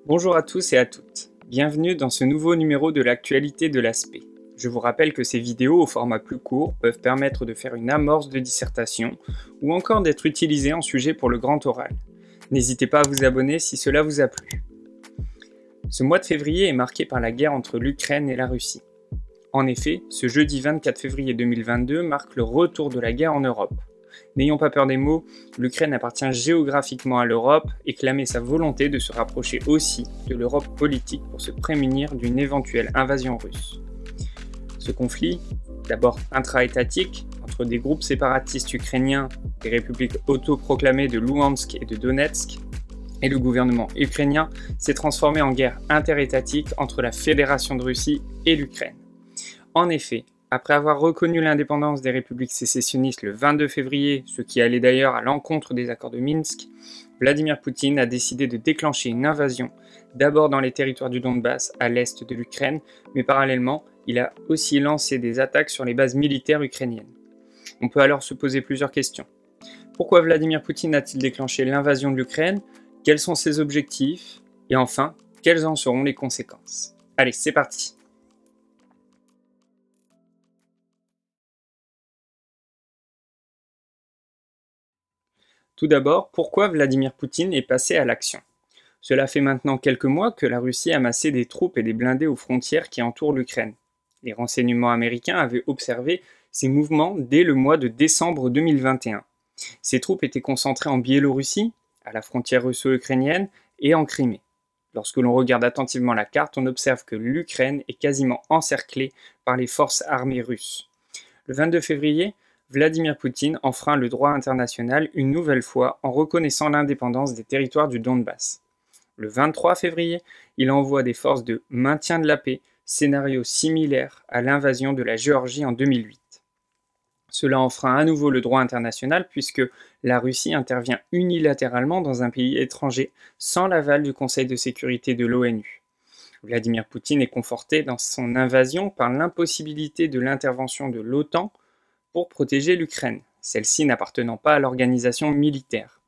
Bonjour à tous et à toutes, bienvenue dans ce nouveau numéro de l'actualité de l'aspect. Je vous rappelle que ces vidéos au format plus court peuvent permettre de faire une amorce de dissertation ou encore d'être utilisées en sujet pour le grand oral. N'hésitez pas à vous abonner si cela vous a plu. Ce mois de février est marqué par la guerre entre l'Ukraine et la Russie. En effet, ce jeudi 24 février 2022 marque le retour de la guerre en Europe. N'ayons pas peur des mots, l'Ukraine appartient géographiquement à l'Europe et clamait sa volonté de se rapprocher aussi de l'Europe politique pour se prémunir d'une éventuelle invasion russe. Ce conflit, d'abord intra-étatique, entre des groupes séparatistes ukrainiens, des républiques autoproclamées de Louhansk et de Donetsk, et le gouvernement ukrainien, s'est transformé en guerre interétatique entre la Fédération de Russie et l'Ukraine. En effet, après avoir reconnu l'indépendance des républiques sécessionnistes le 22 février, ce qui allait d'ailleurs à l'encontre des accords de Minsk, Vladimir Poutine a décidé de déclencher une invasion, d'abord dans les territoires du Donbass, à l'est de l'Ukraine, mais parallèlement, il a aussi lancé des attaques sur les bases militaires ukrainiennes. On peut alors se poser plusieurs questions. Pourquoi Vladimir Poutine a-t-il déclenché l'invasion de l'Ukraine? Quels sont ses objectifs? Et enfin, quelles en seront les conséquences? Allez, c'est parti! Tout d'abord, pourquoi Vladimir Poutine est passé à l'action? Cela fait maintenant quelques mois que la Russie a amassé des troupes et des blindés aux frontières qui entourent l'Ukraine. Les renseignements américains avaient observé ces mouvements dès le mois de décembre 2021. Ces troupes étaient concentrées en Biélorussie, à la frontière russo-ukrainienne et en Crimée. Lorsque l'on regarde attentivement la carte, on observe que l'Ukraine est quasiment encerclée par les forces armées russes. Le 22 février, Vladimir Poutine enfreint le droit international une nouvelle fois en reconnaissant l'indépendance des territoires du Donbass. Le 23 février, il envoie des forces de maintien de la paix, scénario similaire à l'invasion de la Géorgie en 2008. Cela enfreint à nouveau le droit international puisque la Russie intervient unilatéralement dans un pays étranger sans l'aval du Conseil de sécurité de l'ONU. Vladimir Poutine est conforté dans son invasion par l'impossibilité de l'intervention de l'OTAN pour protéger l'Ukraine, celle-ci n'appartenant pas à l'organisation militaire.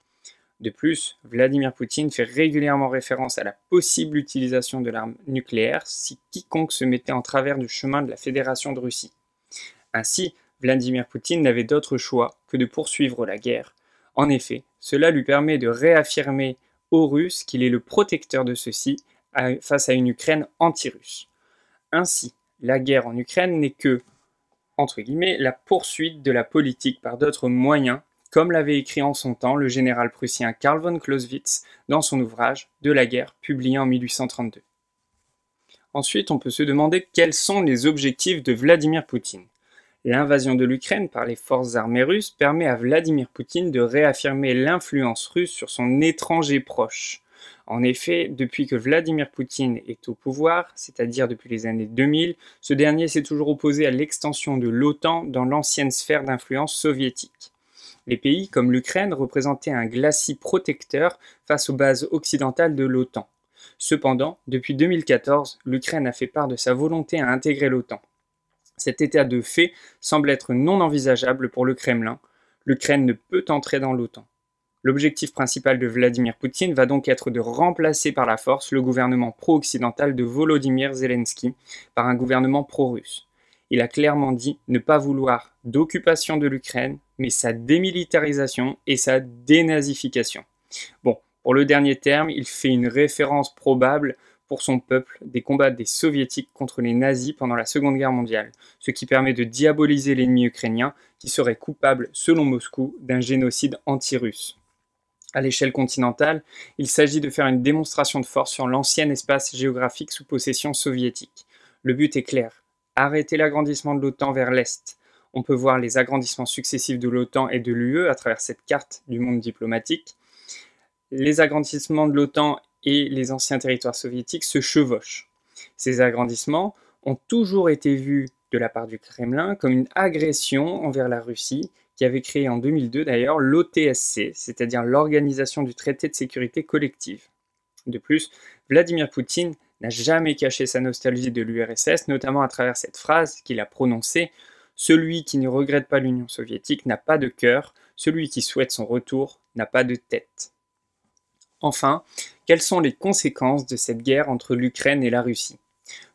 De plus, Vladimir Poutine fait régulièrement référence à la possible utilisation de l'arme nucléaire si quiconque se mettait en travers du chemin de la Fédération de Russie. Ainsi, Vladimir Poutine n'avait d'autre choix que de poursuivre la guerre. En effet, cela lui permet de réaffirmer aux Russes qu'il est le protecteur de ceux-ci face à une Ukraine anti-russe. Ainsi, la guerre en Ukraine n'est que, entre guillemets, la poursuite de la politique par d'autres moyens, comme l'avait écrit en son temps le général prussien Karl von Clausewitz dans son ouvrage « De la guerre » publié en 1832. Ensuite, on peut se demander quels sont les objectifs de Vladimir Poutine. L'invasion de l'Ukraine par les forces armées russes permet à Vladimir Poutine de réaffirmer l'influence russe sur son étranger proche. En effet, depuis que Vladimir Poutine est au pouvoir, c'est-à-dire depuis les années 2000, ce dernier s'est toujours opposé à l'extension de l'OTAN dans l'ancienne sphère d'influence soviétique. Les pays comme l'Ukraine représentaient un glacis protecteur face aux bases occidentales de l'OTAN. Cependant, depuis 2014, l'Ukraine a fait part de sa volonté à intégrer l'OTAN. Cet état de fait semble être non envisageable pour le Kremlin. L'Ukraine ne peut entrer dans l'OTAN. L'objectif principal de Vladimir Poutine va donc être de remplacer par la force le gouvernement pro-occidental de Volodymyr Zelensky par un gouvernement pro-russe. Il a clairement dit ne pas vouloir d'occupation de l'Ukraine, mais sa démilitarisation et sa dénazification. Bon, pour le dernier terme, il fait une référence probable pour son peuple des combats des soviétiques contre les nazis pendant la Seconde Guerre mondiale, ce qui permet de diaboliser l'ennemi ukrainien qui serait coupable, selon Moscou, d'un génocide anti-russe. À l'échelle continentale, il s'agit de faire une démonstration de force sur l'ancien espace géographique sous possession soviétique. Le but est clair, arrêter l'agrandissement de l'OTAN vers l'Est. On peut voir les agrandissements successifs de l'OTAN et de l'UE à travers cette carte du monde diplomatique. Les agrandissements de l'OTAN et les anciens territoires soviétiques se chevauchent. Ces agrandissements ont toujours été vus de la part du Kremlin comme une agression envers la Russie, qui avait créé en 2002 d'ailleurs l'OTSC, c'est-à-dire l'Organisation du traité de sécurité collective. De plus, Vladimir Poutine n'a jamais caché sa nostalgie de l'URSS, notamment à travers cette phrase qu'il a prononcée « Celui qui ne regrette pas l'Union soviétique n'a pas de cœur, celui qui souhaite son retour n'a pas de tête ». Enfin, quelles sont les conséquences de cette guerre entre l'Ukraine et la Russie?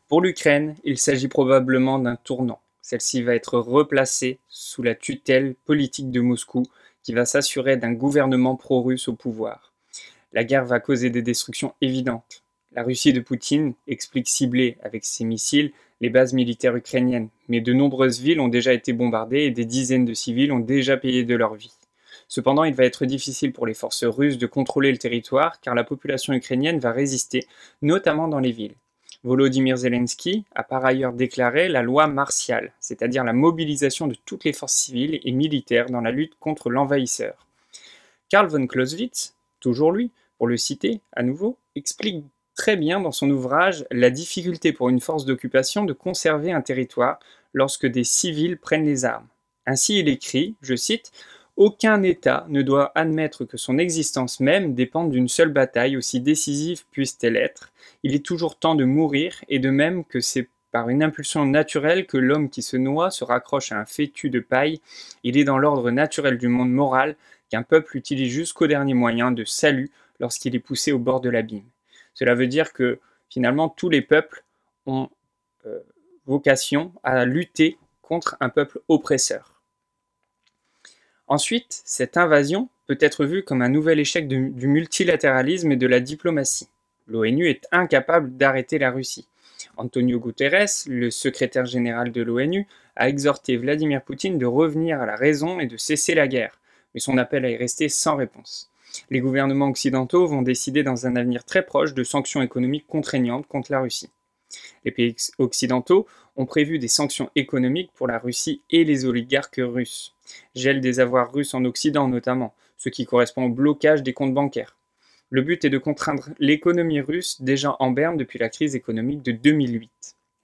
Pour l'Ukraine, il s'agit probablement d'un tournant. Celle-ci va être replacée sous la tutelle politique de Moscou, qui va s'assurer d'un gouvernement pro-russe au pouvoir. La guerre va causer des destructions évidentes. La Russie de Poutine explique cibler avec ses missiles les bases militaires ukrainiennes, mais de nombreuses villes ont déjà été bombardées et des dizaines de civils ont déjà payé de leur vie. Cependant, il va être difficile pour les forces russes de contrôler le territoire car la population ukrainienne va résister, notamment dans les villes. Volodymyr Zelensky a par ailleurs déclaré la loi martiale, c'est-à-dire la mobilisation de toutes les forces civiles et militaires dans la lutte contre l'envahisseur. Karl von Clausewitz, toujours lui, pour le citer à nouveau, explique très bien dans son ouvrage la difficulté pour une force d'occupation de conserver un territoire lorsque des civils prennent les armes. Ainsi il écrit, je cite, « Aucun État ne doit admettre que son existence même dépende d'une seule bataille, aussi décisive puisse-t-elle être. Il est toujours temps de mourir, et de même que c'est par une impulsion naturelle que l'homme qui se noie se raccroche à un fétu de paille, il est dans l'ordre naturel du monde moral qu'un peuple utilise jusqu'au dernier moyen de salut lorsqu'il est poussé au bord de l'abîme. » Cela veut dire que finalement tous les peuples ont vocation à lutter contre un peuple oppresseur. Ensuite, cette invasion peut être vue comme un nouvel échec du multilatéralisme et de la diplomatie. L'ONU est incapable d'arrêter la Russie. Antonio Guterres, le secrétaire général de l'ONU, a exhorté Vladimir Poutine de revenir à la raison et de cesser la guerre, mais son appel est resté sans réponse. Les gouvernements occidentaux vont décider dans un avenir très proche de sanctions économiques contraignantes contre la Russie. Les pays occidentaux ont prévu des sanctions économiques pour la Russie et les oligarques russes. Gel des avoirs russes en Occident notamment, ce qui correspond au blocage des comptes bancaires. Le but est de contraindre l'économie russe déjà en berne depuis la crise économique de 2008.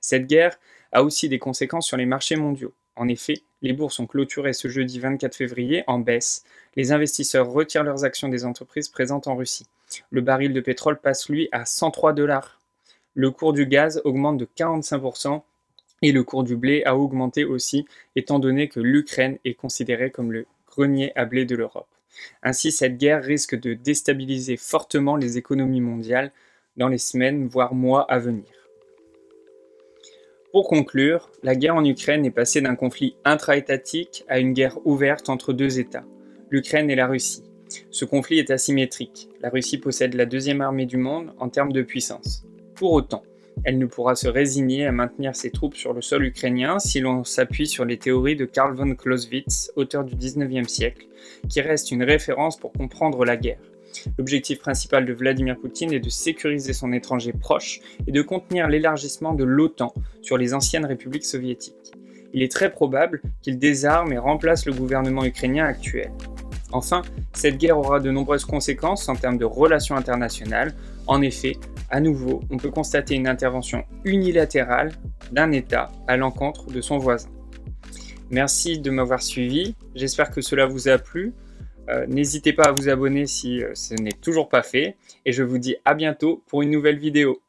Cette guerre a aussi des conséquences sur les marchés mondiaux. En effet, les bourses ont clôturé ce jeudi 24 février en baisse. Les investisseurs retirent leurs actions des entreprises présentes en Russie. Le baril de pétrole passe lui à 103 $. Le cours du gaz augmente de 45% et le cours du blé a augmenté aussi, étant donné que l'Ukraine est considérée comme le grenier à blé de l'Europe. Ainsi, cette guerre risque de déstabiliser fortement les économies mondiales dans les semaines, voire mois à venir. Pour conclure, la guerre en Ukraine est passée d'un conflit intra-étatique à une guerre ouverte entre deux États, l'Ukraine et la Russie. Ce conflit est asymétrique. La Russie possède la deuxième armée du monde en termes de puissance. Pour autant, elle ne pourra se résigner à maintenir ses troupes sur le sol ukrainien si l'on s'appuie sur les théories de Karl von Clausewitz, auteur du XIXe siècle, qui reste une référence pour comprendre la guerre. L'objectif principal de Vladimir Poutine est de sécuriser son étranger proche et de contenir l'élargissement de l'OTAN sur les anciennes républiques soviétiques. Il est très probable qu'il désarme et remplace le gouvernement ukrainien actuel. Enfin, cette guerre aura de nombreuses conséquences en termes de relations internationales. En effet, à nouveau, on peut constater une intervention unilatérale d'un État à l'encontre de son voisin. Merci de m'avoir suivi, j'espère que cela vous a plu. N'hésitez pas à vous abonner si ce n'est toujours pas fait, et je vous dis à bientôt pour une nouvelle vidéo.